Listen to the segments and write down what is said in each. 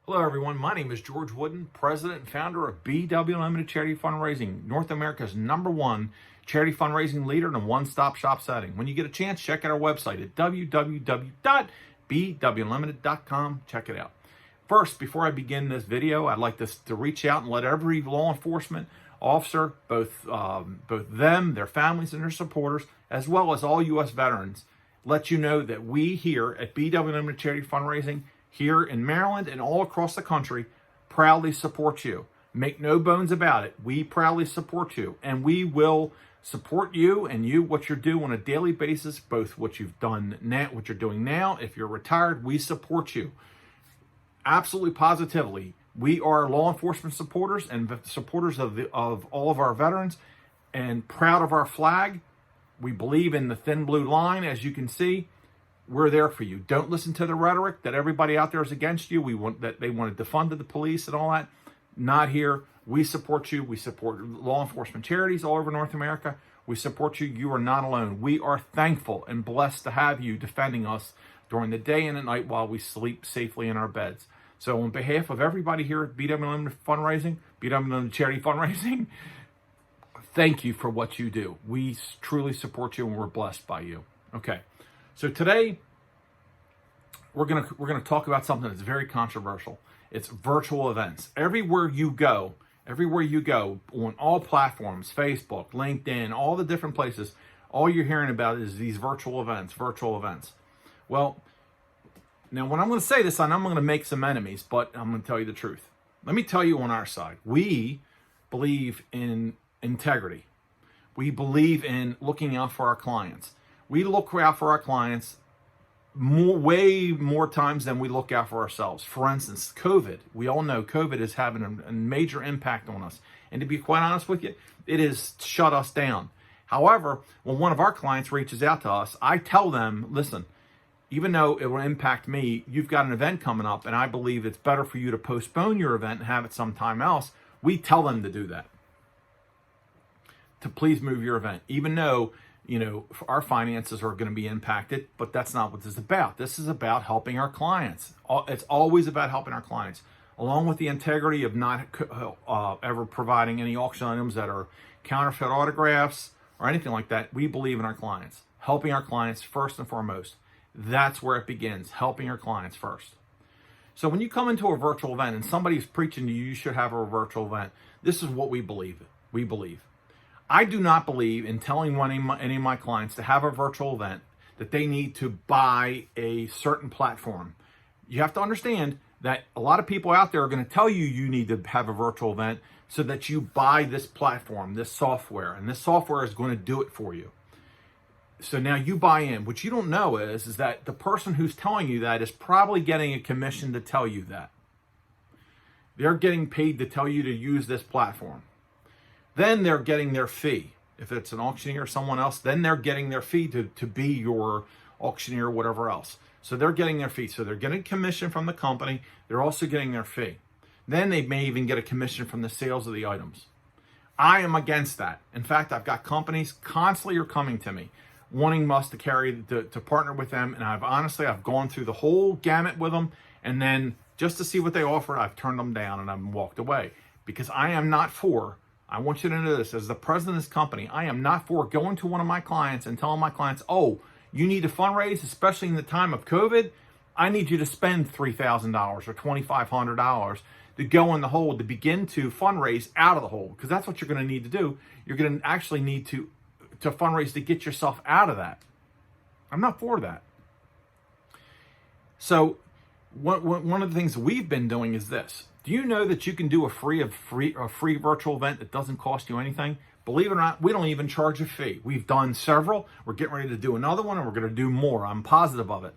Hello, everyone. My name is George Wooden, president and founder of BW Limited Charity Fundraising, North America's #1 charity fundraising leader in a one-stop shop setting. When you get a chance, check out our website at www.bwlimited.com. Check it out. First, before I begin this video, I'd like to reach out and let every law enforcement officer, both them, their families, and their supporters, as well as all U.S. veterans, let you know that we here at BW Limited Charity Fundraising here in Maryland and all across the country proudly support you. Make no bones about it. We proudly support you, and we will support you and what you're doing on a daily basis, both what you've done now, what you're doing now. If you're retired, we support you. Absolutely, positively. We are law enforcement supporters and supporters of all of our veterans, and proud of our flag. We believe in the thin blue line, as you can see. We're there for you. Don't listen to the rhetoric that everybody out there is against you. They want to defund the police and all that. Not here. We support you. We support law enforcement charities all over North America. We support you. You are not alone. We are thankful and blessed to have you defending us during the day and at night while we sleep safely in our beds. So on behalf of everybody here at BW Limited Fundraising, BW Limited Charity Fundraising, thank you for what you do. We truly support you and we're blessed by you. Okay. So today, we're gonna talk about something that's very controversial. It's virtual events. Everywhere you go on all platforms, Facebook, LinkedIn, all the different places, all you're hearing about is these virtual events. Well, now when I'm going to say this, I know I'm going to make some enemies, but I'm going to tell you the truth. Let me tell you on our side, we believe in integrity. We believe in looking out for our clients. We look out for our clients way more times than we look out for ourselves. For instance, COVID. We all know COVID is having a major impact on us. And to be quite honest with you, it has shut us down. However, when one of our clients reaches out to us, I tell them, listen, even though it will impact me, you've got an event coming up, and I believe it's better for you to postpone your event and have it sometime else. We tell them to do that, to please move your event, even though our finances are going to be impacted, but that's not what this is about. This is about helping our clients. It's always about helping our clients, along with the integrity of not ever providing any auction items that are counterfeit autographs or anything like that. We believe in our clients, helping our clients first and foremost. That's where it begins, helping our clients first. So when you come into a virtual event and somebody's preaching to you, you should have a virtual event. This is what we believe. I do not believe in telling any of my clients to have a virtual event that they need to buy a certain platform. You have to understand that a lot of people out there are going to tell you you need to have a virtual event so that you buy this platform, this software, and this software is going to do it for you. So now you buy in. What you don't know is that the person who's telling you that is probably getting a commission to tell you that. They're getting paid to tell you to use this platform. Then they're getting their fee. If it's an auctioneer or someone else, then they're getting their fee to be your auctioneer or whatever else. So they're getting their fee. So they're getting commission from the company. They're also getting their fee. Then they may even get a commission from the sales of the items. I am against that. In fact, I've got companies constantly are coming to me, wanting us to partner with them. And I've gone through the whole gamut with them. And then just to see what they offered, I've turned them down and I've walked away, because I am not for, I want you to know this, as the president of this company, I am not for going to one of my clients and telling my clients, oh, you need to fundraise, especially in the time of COVID. I need you to spend $3,000 or $2,500 to go in the hole to begin to fundraise out of the hole, because that's what you're going to need to do. You're going to actually need to fundraise to get yourself out of that. I'm not for that. So one of the things we've been doing is this. Do you know that you can do a free virtual event that doesn't cost you anything? Believe it or not, we don't even charge a fee. We've done several. We're getting ready to do another one, and we're going to do more. I'm positive of it.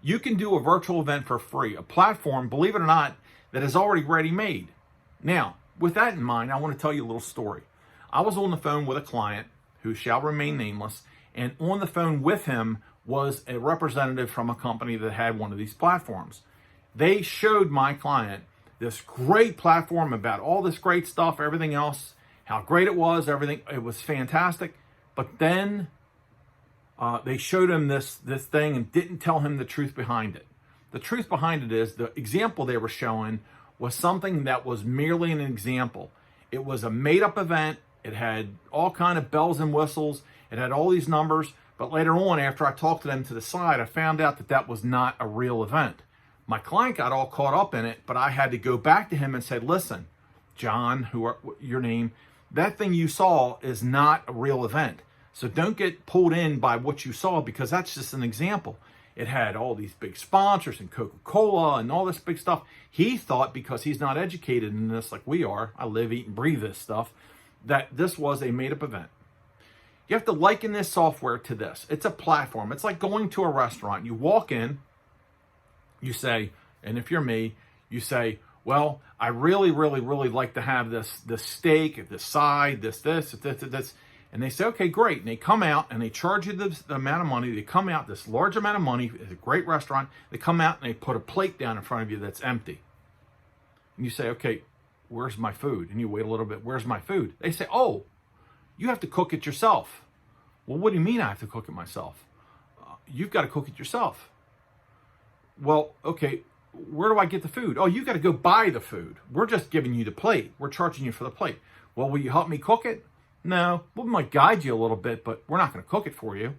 You can do a virtual event for free, a platform, believe it or not, that is already ready-made. Now, with that in mind, I want to tell you a little story. I was on the phone with a client who shall remain nameless, and on the phone with him was a representative from a company that had one of these platforms. They showed my client this great platform about all this great stuff, everything else, how great it was, everything. It was fantastic. But then they showed him this thing and didn't tell him the truth behind it. The truth behind it is the example they were showing was something that was merely an example. It was a made-up event. It had all kind of bells and whistles. It had all these numbers. But later on, after I talked to them to the side, I found out that that was not a real event. My client got all caught up in it, but I had to go back to him and say, listen, John, your name, that thing you saw is not a real event. So don't get pulled in by what you saw, because that's just an example. It had all these big sponsors and Coca-Cola and all this big stuff. He thought, because he's not educated in this like we are, I live, eat, and breathe this stuff, that this was a made-up event. You have to liken this software to this. It's a platform. It's like going to a restaurant. You walk in, you say, and if you're me, you say, well, I really, really, really like to have this steak, this side, this. And they say, okay, great. And they come out and they charge you the amount of money. They come out, this large amount of money. It's a great restaurant. They come out and they put a plate down in front of you that's empty. And you say, okay, where's my food? And you wait a little bit. Where's my food? They say, oh, you have to cook it yourself. Well, what do you mean I have to cook it myself? You've got to cook it yourself. Well, okay, where do I get the food? Oh, you got to go buy the food. We're just giving you the plate. We're charging you for the plate. Well, will you help me cook it? No, we might guide you a little bit, but we're not going to cook it for you.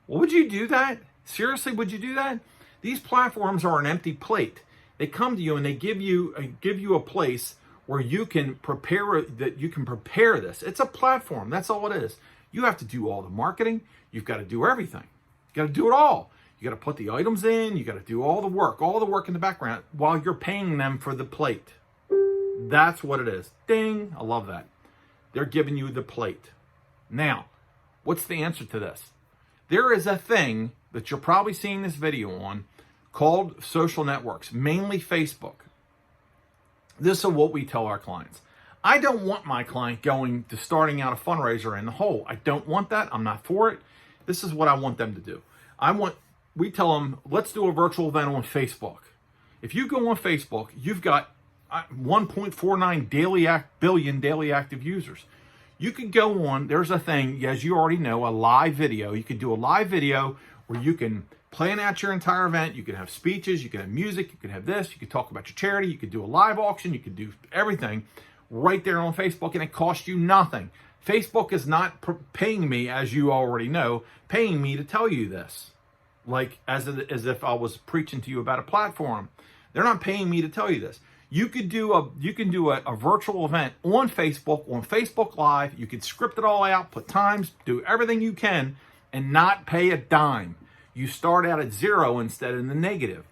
Well, would you do that? Seriously, would you do that? These platforms are an empty plate. They come to you and they give you a place where you can prepare this. It's a platform. That's all it is. You have to do all the marketing. You've got to do everything. You got to do it all. You got to put the items in. You got to do all the work in the background while you're paying them for the plate. That's what it is. Ding. I love that. They're giving you the plate. Now, what's the answer to this? There is a thing that you're probably seeing this video on called social networks, mainly Facebook. This is what we tell our clients. I don't want my client going to starting out a fundraiser in the hole. I don't want that. I'm not for it. This is what I want them to do. We tell them, let's do a virtual event on Facebook. If you go on Facebook, you've got 1.49 billion daily active users. You could go on, there's a thing, as you already know, a live video. You could do a live video where you can plan out your entire event. You can have speeches, you can have music, you can have this, you could talk about your charity, you could do a live auction, you could do everything right there on Facebook, and it costs you nothing. Facebook is not paying me, as you already know, paying me to tell you this. Like as if I was preaching to you about a platform. They're not paying me to tell you this. You can do a virtual event on Facebook Live. You can script it all out, put times, do everything you can, and not pay a dime. You start out at zero instead of the negative.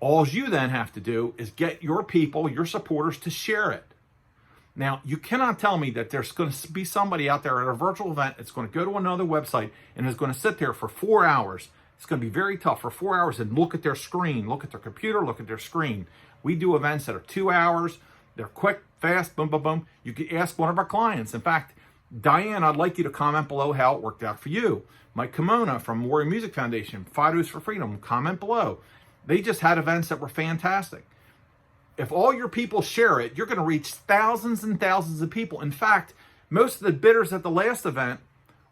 All you then have to do is get your people, your supporters, to share it. Now, you cannot tell me that there's going to be somebody out there at a virtual event that's going to go to another website and is going to sit there for 4 hours. It's going to be very tough for 4 hours and look at their screen, look at their computer, look at their screen. We do events that are 2 hours. They're quick, fast, boom, boom, boom. You could ask one of our clients. In fact, Diane, I'd like you to comment below how it worked out for you. Mike Kimona from Warrior Music Foundation, Fidos for Freedom, comment below. They just had events that were fantastic. If all your people share it, you're going to reach thousands and thousands of people. In fact, most of the bidders at the last event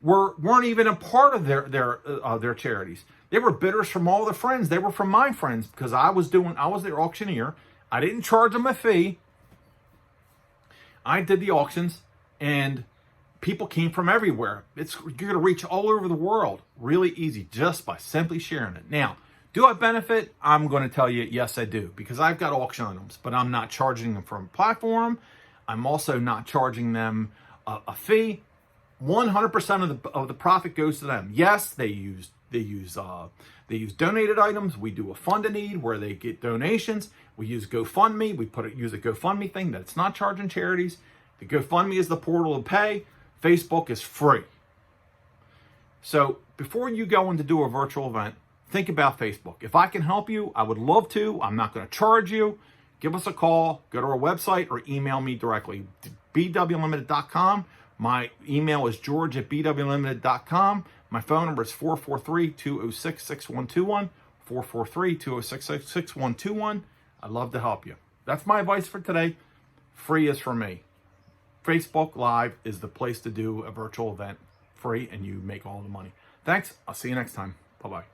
weren't even a part of their charities. They were bidders from all their friends. They were from my friends because I was their auctioneer. I didn't charge them a fee. I did the auctions, and people came from everywhere. You're going to reach all over the world really easy just by simply sharing it. Now, do I benefit? I'm going to tell you, yes, I do, because I've got auction items, but I'm not charging them from a platform. I'm also not charging them a fee. 100% of the profit goes to them. Yes, they use donated items. We do a fund a need where they get donations. We use GoFundMe. We use a GoFundMe thing that's not charging charities. The GoFundMe is the portal to pay. Facebook is free. So before you go in to do a virtual event, think about Facebook. If I can help you, I would love to. I'm not going to charge you. Give us a call. Go to our website or email me directly. bwlimited.com. My email is george@bwlimited.com. My phone number is 443-206-6121. 443-206-6121. I'd love to help you. That's my advice for today. Free is for me. Facebook Live is the place to do a virtual event. Free, and you make all the money. Thanks. I'll see you next time. Bye-bye.